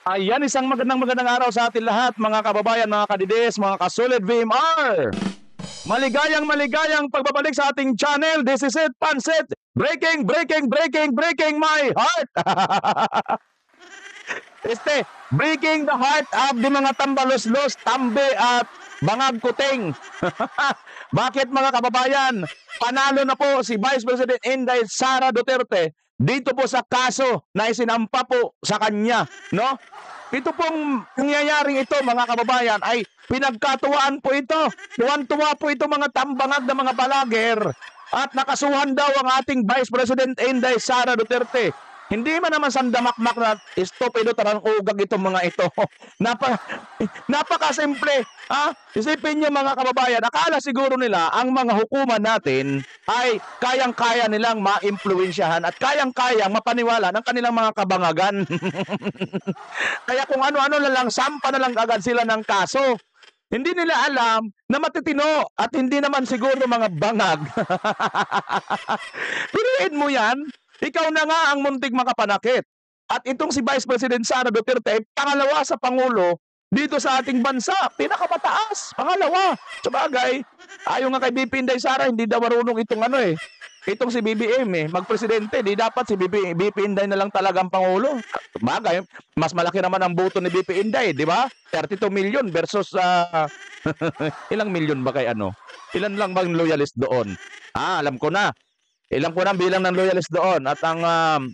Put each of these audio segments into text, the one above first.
Ayan, isang magandang araw sa atin lahat, mga kababayan, mga kadides, mga kasulid VMR. Maligayang pagbabalik sa ating channel. This is it, Pansit. Breaking my heart. Breaking the heart of the mga tambalos-los, tambe at bangag kuting. Bakit, mga kababayan? Panalo na po si Vice President Inday Sara Duterte dito po sa kaso na isinampa po sa kanya, no? Ito pong nangyayaring ito, mga kababayan, ay pinagkatuwaan po ito. Tuwan-tuwa po ito, mga tambangag na mga balager. At nakasuhan daw ang ating Vice President Inday Sara Duterte. Hindi man naman sandamakmak na estupido tarang ugag itong mga ito. Napakasimple. Isipin nyo, mga kababayan, akala siguro nila ang mga hukuman natin ay kayang-kaya nilang ma-impluensyahan at kayang-kayang mapaniwala ng kanilang mga kabangagan. Kaya kung ano-ano na lang, sampa na lang agad sila ng kaso. Hindi nila alam na matitino at hindi naman siguro mga bangag. Piliin mo yan. Ikaw na nga ang muntik makapanakit. At itong si Vice President Sara Duterte, pangalawa sa Pangulo dito sa ating bansa. Pinakamataas. Pangalawa. Sabagay, ayon nga kay BP Inday Sara, hindi daw marunong itong itong si BBM magpresidente. Di dapat si BP Inday na lang talagang Pangulo. Sabagay, mas malaki naman ang boto ni BP Inday, di ba? 32 million versus ilang million ba kay Ilan lang bang loyalist doon? Alam ko na. Ilang po ng bilang ng loyalist doon at ang ang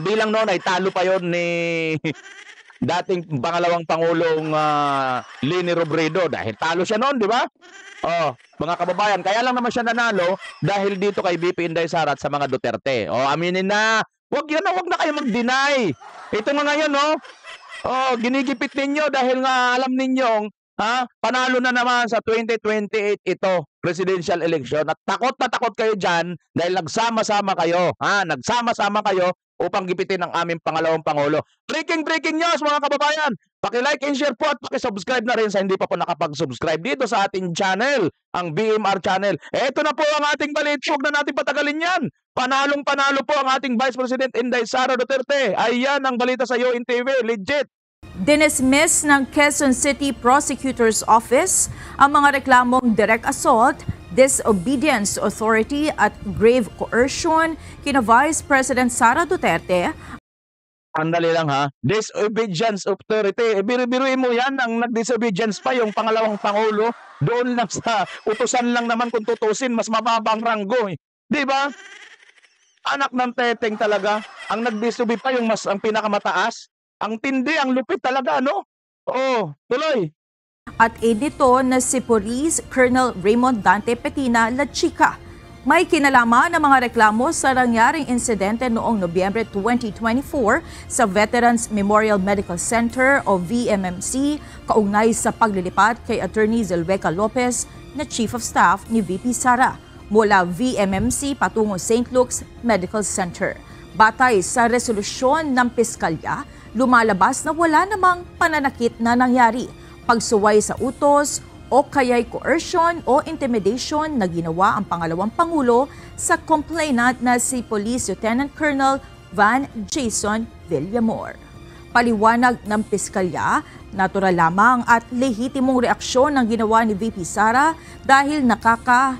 bilang noon ay talo pa yon ni dating pangalawang Pangulong Leni Robredo dahil talo siya noon, di ba? Mga kababayan, kaya lang naman siya nanalo dahil dito kay BP Inday Sara at sa mga Duterte. Aminin na. Wag na kayo mag-deny. Ito nga ngayon, ginigipit ninyo dahil nga alam ninyong panalo na naman sa 2028 ito, presidential election. At takot na takot kayo dyan dahil nagsama-sama kayo. Nagsama-sama kayo upang gipitin ang aming pangalawang Pangulo. Breaking news, mga kababayan. Paki-like and share po at paki-subscribe na rin sa hindi pa po nakapag-subscribe dito sa ating channel, ang BMR channel. Ito na po ang ating balit. Huwag na natin patagalin yan. Panalong-panalo po ang ating Vice President Inday Sara Duterte. Ayan ang balita sa UNTV. Legit. Dinismiss ng Quezon City Prosecutor's Office ang mga reklamong direct assault, disobedience authority at grave coercion kina Vice President Sara Duterte. Andali lang disobedience authority. Biruin mo yan, ang nag-disobedience pa yung pangalawang Pangulo. Doon lang sa utusan lang naman kung tutusin, mas mababang ranggo. Di ba? Anak ng teteng talaga. Ang nag-disobey pa yung ang pinakamataas. Ang tindi, ang lupit talaga, tuloy. At edito na si Police Colonel Raymond Dante Petina La Chica. May kinalaman ng mga reklamo sa nangyaring insidente noong Nobyembre 2024 sa Veterans Memorial Medical Center o VMMC kaugnay sa paglilipat kay Attorney Zelveca Lopez na Chief of Staff ni VP Sara mula VMMC patungo St. Luke's Medical Center. Batay sa resolusyon ng piskalya, lumalabas na wala namang pananakit na nangyari, pagsuway sa utos o kaya'y coercion o intimidation na ginawa ang pangalawang Pangulo sa complainant na si Police Lieutenant Colonel Van Jason Villamor. Paliwanag ng piskalya, natural lamang at lehitimong reaksyon ng ginawa ni VP Sara dahil nakakahila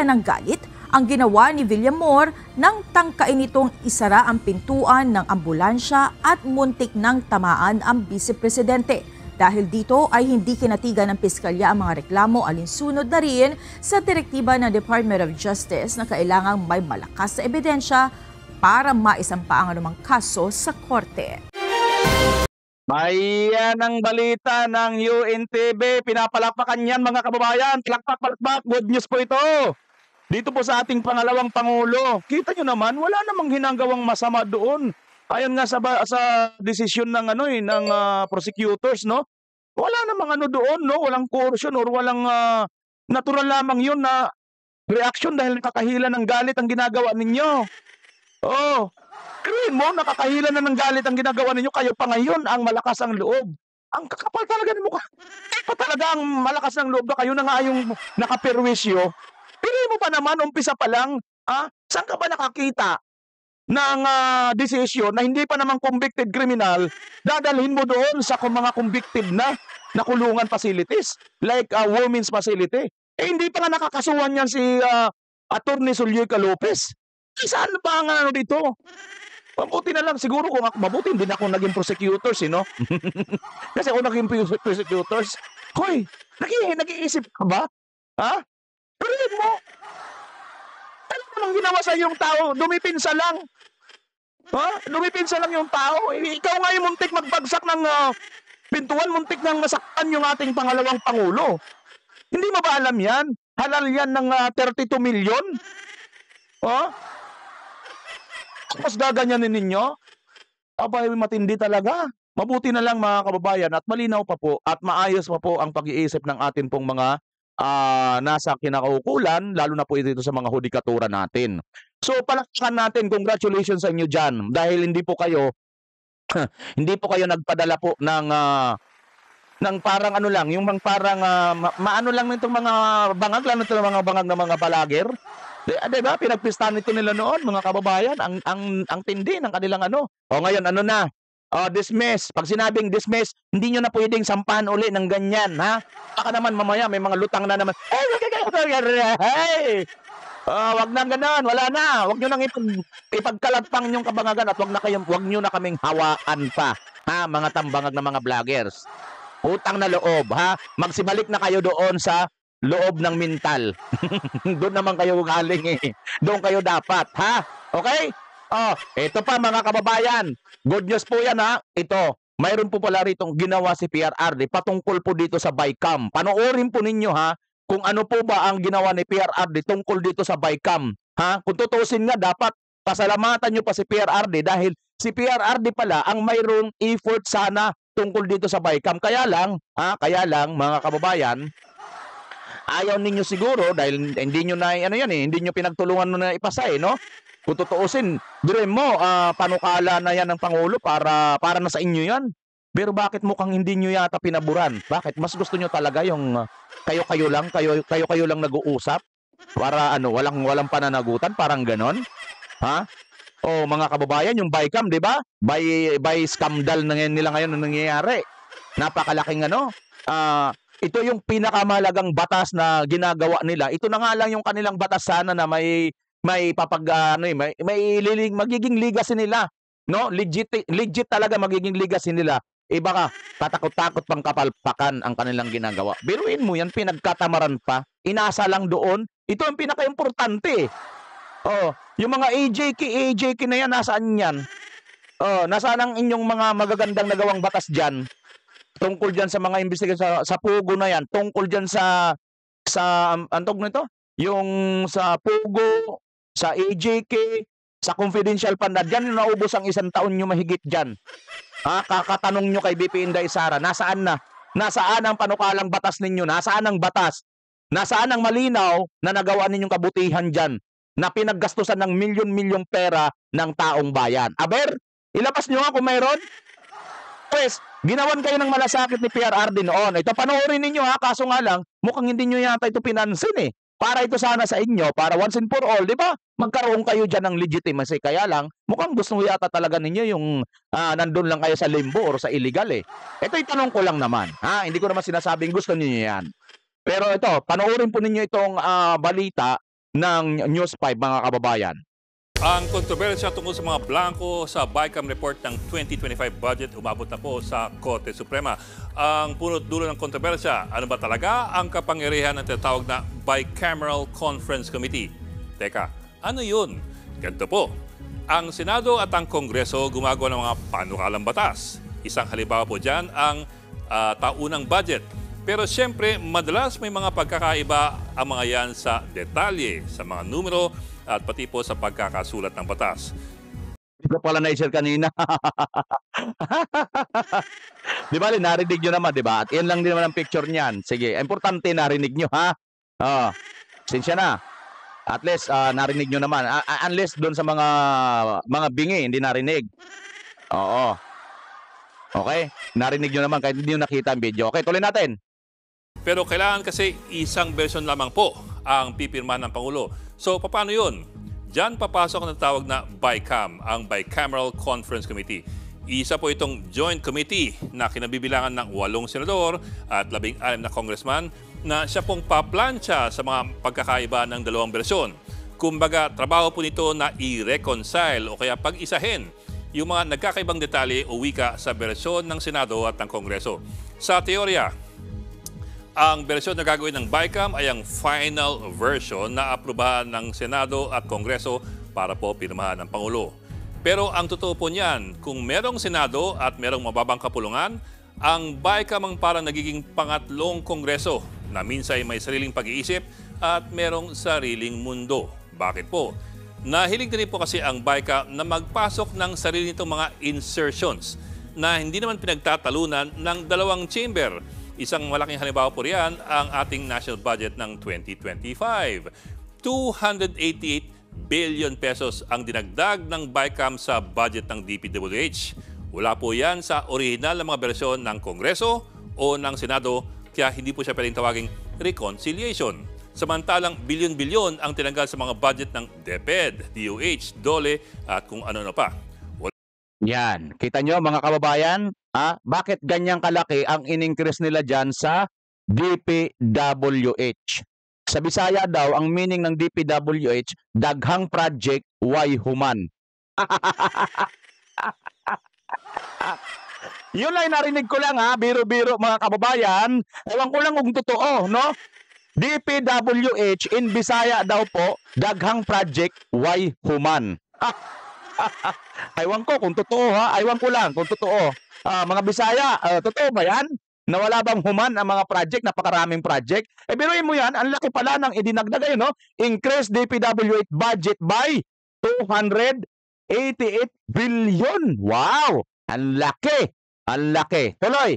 ng galit ang ginawa ni Villamor nang tangkain nitong isara ang pintuan ng ambulansya at muntik nang tamaan ang Vice-Presidente. Dahil dito ay hindi kinatigan ng piskalya ang mga reklamo alinsunod na rin sa direktiba ng Department of Justice na kailangang may malakas na ebidensya para maisampa ang anumang kaso sa korte. Ayan ang balita ng UNTV. Pinapalakpakan yan, mga kababayan. Palakpak. Good news po ito. Dito po sa ating pangalawang Pangulo. Kita nyo naman, wala namang hinanggawang masama doon. Ayon nga sa desisyon ng prosecutors, no? Wala namang doon, no? Walang coercion or walang natural lamang 'yun na reaction dahil nakakahila ng galit ang ginagawa ninyo. Karin mo, nakakahila na ng galit ang ginagawa ninyo, kayo pa ngayon ang malakas ang loob. Ang kakapal talaga ng mukha. Pa talaga ang malakas ng loob na kayo na nga yung nakaperwisyo. Pili mo pa naman, umpisa pa lang, saan ka ba nakakita ng desisyon na hindi pa naman convicted criminal, dadalhin mo doon sa mga convicted na kulungan facilities like women's facility. Hindi pa nga nakakasuhan yan si Attorney Zulyeca Lopez. Saan ba ang ano dito? Mabuti na lang siguro kung ako mabuti hindi na ako naging prosecutors, no? Kasi ako naging prosecutors, hoy, nag-iisip ka ba? Ha? Tuloy mo. Ano namang ginawa sa yung tao? Dumipinsa lang. Ha? Dumipinsa lang yung tao. Ikaw nga yung muntik magbagsak ng pintuan, muntik nang masaktan yung ating pangalawang pangulo. Hindi mo ba alam yan? Halal yan ng 32 million? Ha? Tapos gaganyanin ninyo? Abay, matindi talaga. Mabuti na lang mga kababayan at malinaw pa po at maayos pa po ang pag-iisip ng atin pong mga nasa kinakaukulan, lalo na po dito sa mga hudikatura natin. So palakpakan natin, congratulations sa inyo dyan dahil hindi po kayo nagpadala po ng parang ano lang, yung parang maano lang nitong mga bangag, lalo nitong mga bangag ng mga balager. Diba? Pinagpistahan nito nila noon, mga kababayan, ang tindi ng kanilang ano. O ngayon, ano na? Dismiss. Pag sinabing dismiss, hindi nyo na pwedeng sampahan uli ng ganyan, ha? Baka naman mamaya, may mga lutang na naman. Hey! Wag na ganon, wala na. Wag nyo nang ipagkalagpang yung kabangagan at wag nyo na kaming hawaan pa, ha? Mga tambangag na mga vloggers. Utang na loob, ha? Magsibalik na kayo doon sa loob ng mental. Doon naman kayo galing eh. Doon kayo dapat, ha? Okay? Ito pa mga kababayan. Good news po yan, ha? Ito, mayroon po pala ritong ginawa si PRRD patungkol po dito sa BICAM. Panoorin po ninyo, ha? Kung ano po ba ang ginawa ni PRRD tungkol dito sa BICAM. Ha? Kung tutusin nga, dapat pasalamatan nyo pa si PRRD dahil si PRRD pala ang mayroong effort sana tungkol dito sa BICAM. Kaya lang, mga kababayan, ayaw ninyo siguro dahil hindi nyo na hindi nyo pinagtulungan na ipasa no? Kung tutuusin, dire mo panukala na yan ng Pangulo para na sa inyo yan. Pero bakit mukhang hindi nyo yata pinaburan? Bakit? Mas gusto nyo talaga yung kayo-kayo lang nag-uusap para walang pananagutan, parang ganon? Ha? Mga kababayan, yung BICAM, 'di ba? By scandal na nila ngayon na nangyayari. Napakalaking ito yung pinakamalagang batas na ginagawa nila. Ito na nga lang yung kanilang batas sana na may magiging legacy nila, no? Legit talaga magiging legacy nila. Baka tatakot-takot pang kapalpakan ang kanilang ginagawa. Biruin mo yan, pinagkatamaran pa. Inasa lang doon. Ito ang pinaka-importante. Yung mga AJK na yan, nasaan yan? Nasaan ang inyong mga magagandang nagawang batas dyan? Tungkol dyan sa mga investigasyon sa Pugo na yan, tungkol dyan sa antog nito, yung sa Pugo, sa AJK, sa confidential fund na dyan, naubos ang 1 taon nyo mahigit dyan. Kakatanong nyo kay BP Inday Sara, nasaan na? Nasaan ang panukalang batas ninyo? Nasaan ang batas? Nasaan ang malinaw na nagawa ninyong kabutihan dyan na pinaggastusan ng milyon-milyong pera ng taong bayan? Aber, ilabas nyo nga kung mayroon. Pues, ginawan kayo ng malasakit ni PRRD noon. Ito, panoorin ninyo kaso nga lang, mukhang hindi nyo yata ito pinansin eh. Para ito sana sa inyo, para once and for all, di ba? Magkaroon kayo dyan ng legitimacy. Kaya lang, mukhang gusto yata talaga ninyo yung nandun lang kayo sa limbo or sa illegal eh. Ito itanong ko lang naman. Hindi ko naman sinasabing gusto niyo yan. Pero ito, panoorin po ninyo itong balita ng News 5, mga kababayan. Ang kontrobersya tungkol sa mga blanco sa BICAM report ng 2025 budget umabot na po sa Korte Suprema. Ang punot dulo ng kontrobersya, ano ba talaga ang kapangyarihan ng tinatawag na Bicameral Conference Committee? Teka, ano yun? Ganito po, ang Senado at ang Kongreso gumagawa ng mga panukalang batas. Isang halimbawa po dyan ang taunang budget. Pero siyempre, madalas may mga pagkakaiba ang mga yan sa detalye, sa mga numero, at pati po sa pagkakasulat ng batas. Hindi ko pala na-share kanina. Di ba, narinig nyo naman, di ba? At yan lang din naman ang picture niyan. Sige, importante narinig nyo, ha? Sinsya na. At least, narinig nyo naman. Unless doon sa mga bingi, hindi narinig. Oo. Okay? Narinig nyo naman kahit hindi nyo nakita ang video. Okay, tuloy natin. Pero kailangan kasi isang version lamang po ang pipirmahan ng Pangulo. So, paano yun? Diyan papasok ang natawag na BICAM, ang Bicameral Conference Committee. Isa po itong joint committee na kinabibilangan ng 8 senador at 16 na congressman na siya pong paplansya sa mga pagkakaiba ng dalawang bersyon. Kumbaga, trabaho po nito na i-reconcile o kaya pag-isahin yung mga nagkakaibang detalye o wika sa bersyon ng Senado at ng Kongreso. Sa teorya, ang bersyon na gagawin ng BICAM ay ang final version na aprubahan ng Senado at Kongreso para po pirmahan ng Pangulo. Pero ang totoo po niyan, kung merong Senado at merong mababang kapulungan, ang BICAM ang parang nagiging pangatlong Kongreso na minsan may sariling pag-iisip at merong sariling mundo. Bakit po? Nahilig din po kasi ang BICAM na magpasok ng sarili nitong mga insertions na hindi naman pinagtatalunan ng dalawang chamber. Isang malaking halimbawa po riyan ang ating national budget ng 2025. 288 billion pesos ang dinagdag ng BICAM sa budget ng DPWH. Wala po yan sa original na mga bersyon ng Kongreso o ng Senado, kaya hindi po siya pwedeng tawaging reconciliation. Samantalang bilyon-bilyon ang tinanggal sa mga budget ng DepEd, DOH, DOLE at kung ano-ano pa. Yan. Kita nyo mga kababayan, bakit ganyang kalaki ang in-increase nila dyan sa DPWH? Sa Bisaya daw, ang meaning ng DPWH, daghang project, why human? Yun ay narinig ko lang biro-biro mga kababayan. Ewan ko lang kung totoo, no? DPWH in Bisaya daw po, daghang project, why human? Ewan ko kung totoo ewan ko lang kung totoo. Mga Bisaya, totoo ba yan? Nawala bang human ang mga project, napakaraming project? Biruin mo yan, ang laki pala ng idinagdag no? Increase DPWH budget by 288 billion. Wow! Ang laki! Ang laki. Tuloy!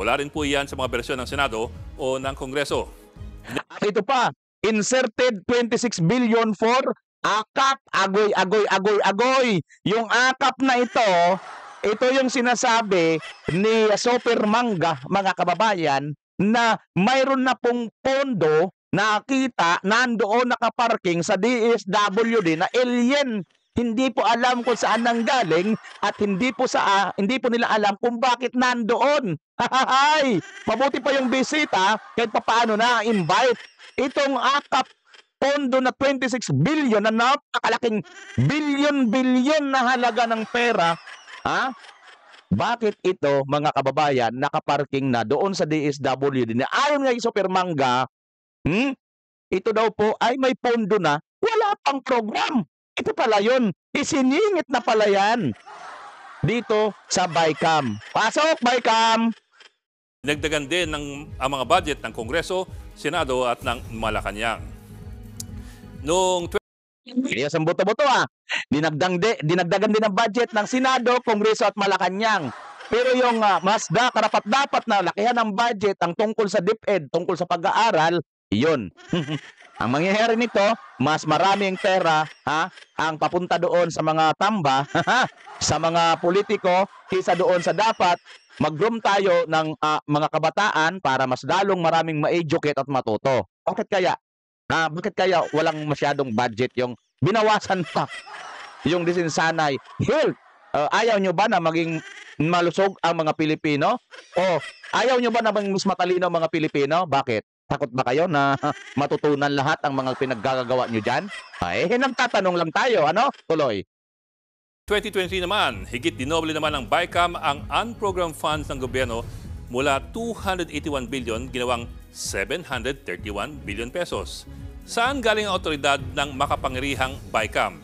Wala rin po yan sa mga bersyon ng Senado o ng Kongreso. At ito pa, inserted 26 billion for AKAP. Agoy. Yung AKAP na ito yung sinasabi ni Super Manga, mga kababayan, na mayroon na pong pondo nakita nandoon nakaparking sa DSWD na alien. Hindi po alam kung saan nanggaling at hindi po nila alam kung bakit nandoon. Hay! Mabuti pa yung bisita kahit papaano na invite. Itong AKAP pondo na 26 billion na napakalaking bilyon na halaga ng pera. Bakit ito, mga kababayan, nakaparking na doon sa DSWD na ayon nga Super Manga, ito daw po ay may pondo na, wala pang program. Ito pala yun, isiningit na pala yan dito sa BICAM. Pasok, BICAM! Nagdagan din ang mga budget ng Kongreso, Senado at ng Malacanang. Noong Yes, ang boto-boto dinagdagan din ang budget ng Senado, Kongreso at Malacanang. Pero yung mas karapat-dapat na lakihan ng budget ang tungkol sa DepEd, tungkol sa pag-aaral, yun. Ang mangyayari nito, mas maraming pera ang papunta doon sa mga tamba, sa mga politiko, kaysa doon sa dapat mag-groom tayo ng mga kabataan para mas lalong maraming ma-educate at matuto. Bakit kaya? Bakit kaya walang masyadong budget yung binawasan pa yung disinsanay? Health. Ayaw nyo ba na maging malusog ang mga Pilipino? O ayaw nyo ba na maging mas matalino ang mga Pilipino? Bakit? Takot ba kayo na matutunan lahat ang mga pinaggagawa nyo dyan? Nagtatanong lang tayo. Ano? Tuloy. 2023 naman, higit dinoble naman ng BICAM ang unprogrammed funds ng gobyerno mula 281 billion ginawang 731 billion pesos. Saan galing ang otoridad ng makapangyarihang BICAM?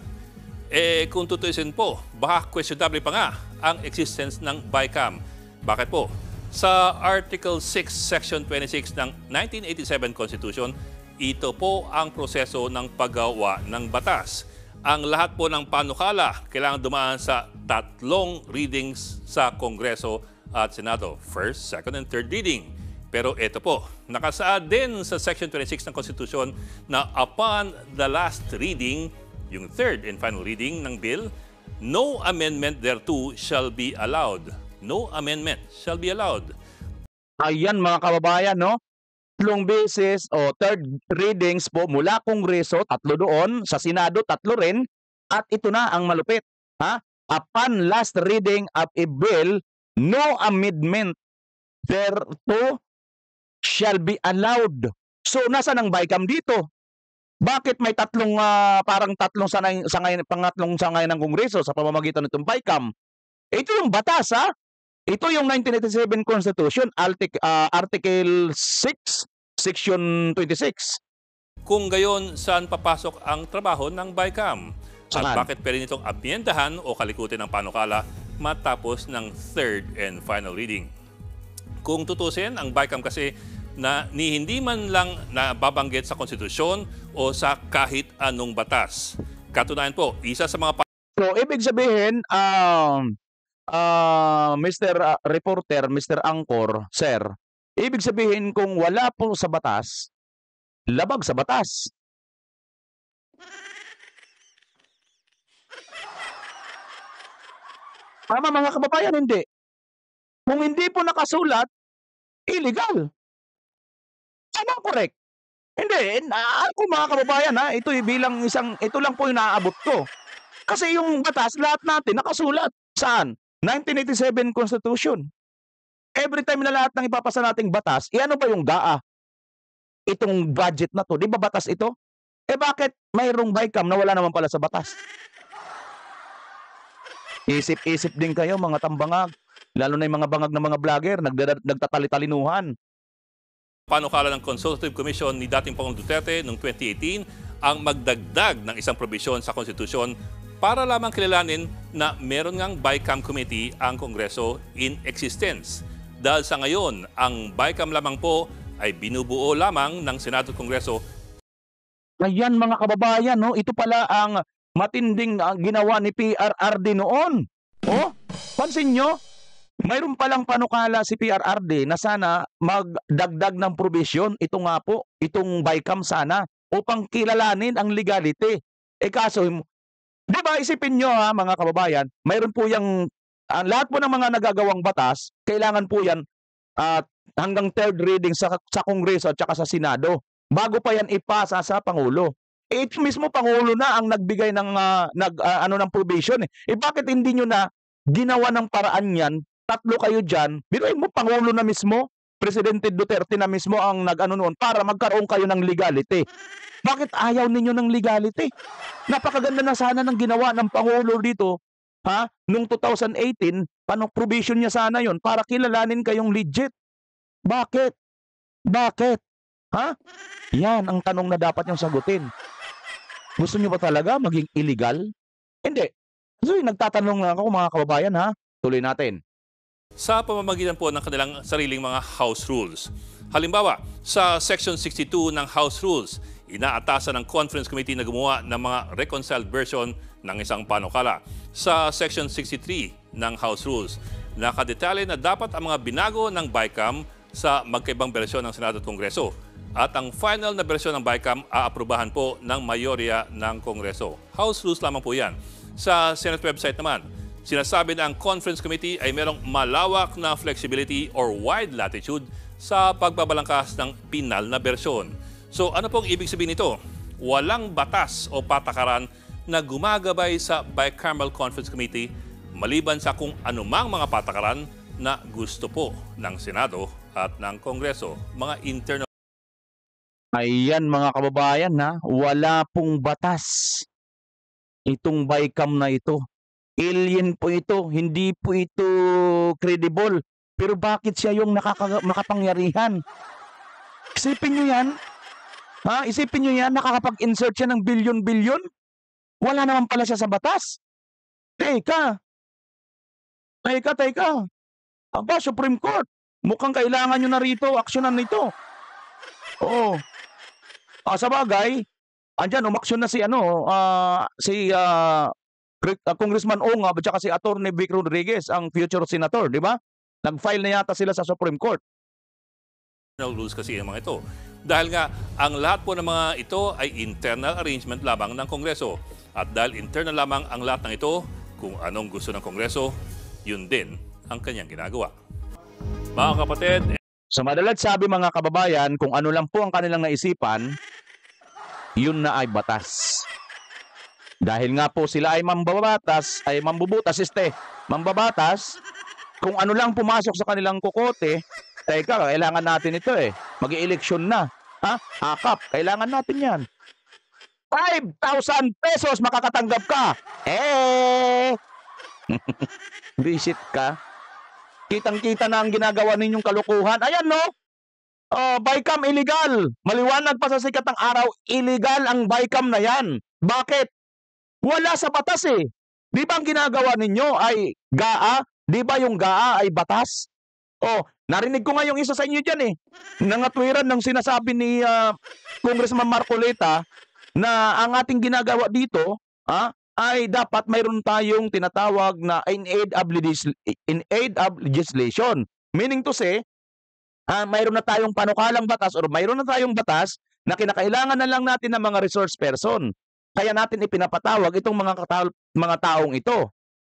Kung tutuusin po, baka questionable pa nga ang existence ng BICAM. Bakit po? Sa Article 6, Section 26 ng 1987 Constitution, ito po ang proseso ng paggawa ng batas. Ang lahat po ng panukala kailangan dumaan sa 3 readings sa Kongreso at Senado. First, second, and third reading. Pero ito po, nakasaad din sa Section 26 ng Constitution na upon the last reading, yung third and final reading ng bill, no amendment thereto shall be allowed. No amendment shall be allowed. Ayan mga kababayan, no? tatlong beses o third readings po mula Kongreso, 3 doon, sa Senado 3 rin, at ito na ang malupit. Ha? Upon last reading of a bill, no amendment thereto shall be allowed. So nasaan ang BICAM dito? Bakit may pangatlong sangay ng Kongreso sa pamamagitan nitong BICAM? Ito yung batas, ha? Ito yung 1987 Constitution, Article 6, Section 26. Kung gayon, saan papasok ang trabaho ng BICAM? At Saan? bakit pwede nitong amyendahan o kalikutin ng panukala matapos ng third and final reading? Kung tutusin, ang BICAM kasi na hindi man lang nababanggit sa konstitusyon o sa kahit anong batas. Katunayan po, isa sa mga So, ibig sabihin, Mr. Reporter, Mr. Angkor, Sir, ibig sabihin kung wala po sa batas, labag sa batas. Tama mga kababayan, hindi. Kung hindi po nakasulat, illegal. Tama, correct. Hindi, ako mga kababayan, ha, ito ito lang po yung naaabot ko. Kasi yung batas, lahat natin nakasulat. Saan? 1987 Constitution. Every time na lahat ng ipapasa nating batas, ano ba yung GAA? Itong budget na to, di ba batas ito? Bakit mayroong BICAM na wala naman pala sa batas? Isip-isip din kayo mga tambangag, lalo na yung mga bangag na mga vlogger, nagtatali-talinuhan. panukala ng Consultative Commission ni dating Pangulong Duterte noong 2018 ang magdagdag ng isang probisyon sa konstitusyon para lamang kilalanin na meron ngang BICAM Committee ang Kongreso in existence. Dahil sa ngayon, ang BICAM lamang po ay binubuo lamang ng Senado at Kongreso. Ayan mga kababayan, no? Ito pala ang matinding ginawa ni PRRD noon. Oh, pansin nyo, mayroon palang panukala si PRRD na sana magdagdag ng provision, ito nga po, itong BICAM sana, upang kilalanin ang legality. Kaso, di ba isipin nyo ha mga kababayan, mayroon po yung, lahat po ng mga nagagawang batas, kailangan po yan hanggang third reading sa Kongreso at saka sa Senado, bago pa yan ipasa sa Pangulo. Ito mismo Pangulo na ang nagbigay ng ng provision. Bakit hindi nyo na ginawa ng paraan yan? Tatlo kayo dyan, biruin mo Pangulo na mismo, Presidente Duterte na mismo ang nag-ano noon para magkaroon kayo ng legality. Bakit ayaw ninyo ng legality? Napakaganda na sana ng ginawa ng Pangulo dito, ha? Noong 2018, provision niya sana yon para kilalanin kayong legit. Bakit? Bakit? Ha? Yan ang tanong na dapat niyong sagutin. Gusto niyo ba talaga maging illegal? Hindi. So, nagtatanong lang ako mga kababayan, ha? Tuloy natin. Sa pamamagitan po ng kanilang sariling mga House Rules. Halimbawa, sa Section 62 ng House Rules, inaatasan ng Conference Committee na gumawa ng mga reconciled version ng isang panukala. Sa Section 63 ng House Rules, nakadetalye na dapat ang mga binago ng BICAM sa magkaibang bersyon ng Senado at Kongreso. At ang final na bersyon ng BICAM aaprubahan po ng mayorya ng Kongreso. House Rules lamang po yan. Sa Senate website naman, sinasabi na ang Conference Committee ay merong malawak na flexibility or wide latitude sa pagbabalangkas ng pinal na bersyon. So ano pong ibig sabihin nito? Walang batas o patakaran na gumagabay sa Bicameral Conference Committee maliban sa kung anumang mga patakaran na gusto po ng Senado at ng Kongreso. Mga internal. Ayan mga kababayan, ha? Wala pong batas itong BICAM na ito. Alien po ito, hindi po ito credible. Pero bakit siya yung makapangyarihan? Isipin nyo yan. Ha? Isipin nyo yan, nakakapag-insert siya ng bilyon-bilyon. Wala naman pala siya sa batas. Teka. Aba, Supreme Court. Mukhang kailangan nyo na rito, aksyonan nito. Oo. Sa bagay, andyan, umaksyon na si Congressman Ong at saka si Attorney Vic Rodriguez, ang future senator, di ba? Nag-file na yata sila sa Supreme Court. Rules kasi yung mga ito. Dahil nga, ang lahat po ng mga ito ay internal arrangement lamang ng Kongreso. At dahil internal lamang ang lahat ng ito, kung anong gusto ng Kongreso, yun din ang kanyang ginagawa. Mga kapatid, Sa madalat sabi mga kababayan, kung ano lang po ang kanilang naisipan, yun na ay batas. Dahil nga po sila ay mambabatas, ay mambabatas, kung ano lang pumasok sa kanilang kukote, teka, kailangan natin ito mag-i-eleksyon na. Ha? Akap, kailangan natin yan. 5,000 pesos makakatanggap ka. Visit ka. Kitang-kita na ang ginagawa ninyong kalukuhan. Ayan no, bycam illegal. Maliwanag pa sa sikat ng araw, illegal ang bycam na yan. Bakit? Wala sa batas Di ba ang ginagawa ninyo ay GAA? Di ba yung GAA ay batas? Narinig ko nga yung isa sa inyo dyan nangatwiran ng sinasabi ni Congressman Marcoleta na ang ating ginagawa dito ay dapat mayroon tayong tinatawag na in aid of legislation. Meaning to say, mayroon na tayong panukalang batas or mayroon na tayong batas na kinakailangan na lang natin ng mga resource person. Kaya natin ipinapatawag itong mga taong ito.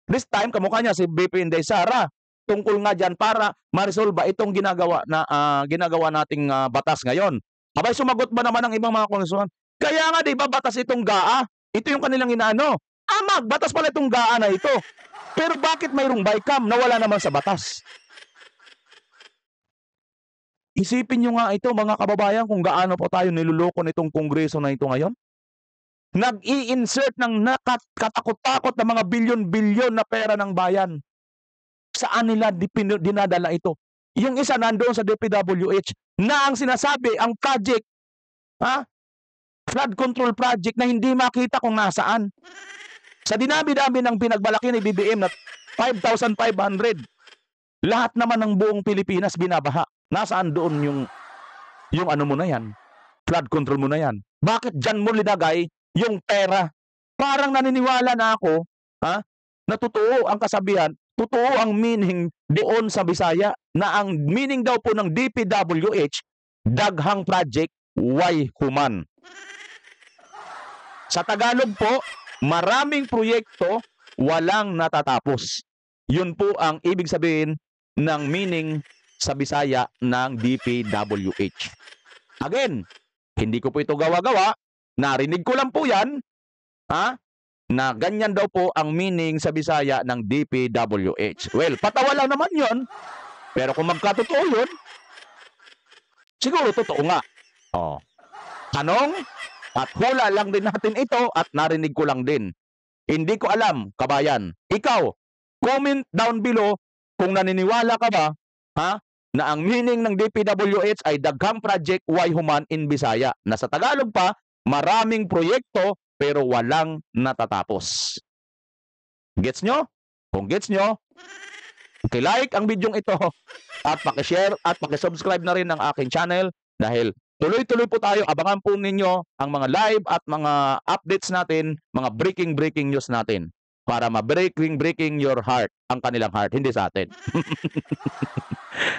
This time, kamukha niya si BP Inday Sara. Tungkol nga dyan para ma-resolve itong ginagawa nating batas ngayon. Abay, sumagot ba naman ang ibang mga kongressman? Kaya nga, di ba, batas itong GAA? Ito yung kanilang inaano. Batas pala itong GAA na ito. Pero bakit mayroong bycam na wala naman sa batas? Isipin nyo nga ito, mga kababayan, kung gaano po tayo niluloko nitong kongreso na ito ngayon. Nag-i-insert ng katakot-takot na mga bilyon-bilyon na pera ng bayan. Saan nila dinadala ito? Yung isa nandoon sa DPWH na ang sinasabi, ang project, flood control project na hindi makita kung nasaan. Sa dinami-dami ng pinagbalaki ni BBM na 5,500, lahat naman ng buong Pilipinas binabaha. Nasaan doon yung ano mo na yan? Flood control mo na yan. Bakit dyan mo linagay yung pera? Parang naniniwala na ako, na totoo ang kasabihan, totoo ang meaning doon sa Bisaya, na ang meaning daw po ng DPWH, daghang project, why human. Sa Tagalog po, maraming proyekto, walang natatapos. Yun po ang ibig sabihin ng meaning sa Bisaya ng DPWH. Again, hindi ko po ito gawa-gawa. Narinig ko lang po yan, na ganyan daw po ang meaning sa Bisaya ng DPWH. Well, patawa lang naman yon. Pero kung magkatotoo yun, siguro totoo nga. Tanong, at hula lang din natin ito at narinig ko lang din. Hindi ko alam, kabayan. Ikaw, comment down below kung naniniwala ka ba, na ang meaning ng DPWH ay daghang project, why human in Bisaya. Na sa Tagalog pa, maraming proyekto pero walang natatapos. Gets nyo? Kung gets nyo, like ang video ito at pakishare at pakisubscribe na rin ng aking channel dahil tuloy-tuloy po tayo. Abangan po ninyo ang mga live at mga updates natin, mga breaking news natin para ma-breaking your heart, ang kanilang heart, hindi sa atin.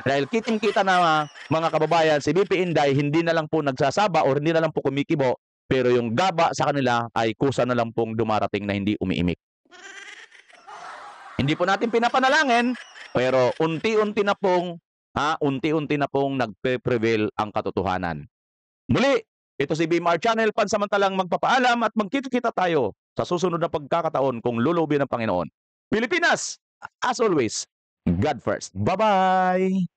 Dahil kitang-kita na mga kababayan, si BP Inday hindi na lang po nagsasaba o hindi na lang po kumikibo, pero yung gaba sa kanila ay kusa na lang pong dumarating na hindi umiimik. Hindi po natin pinapanalangin, pero unti-unti na pong nagpe-prevail ang katotohanan. Muli, ito si BMR Channel, pansamantalang magpapaalam at magkita-kita tayo sa susunod na pagkakataon kung lulubin ng Panginoon. Pilipinas, as always, God first. Bye-bye!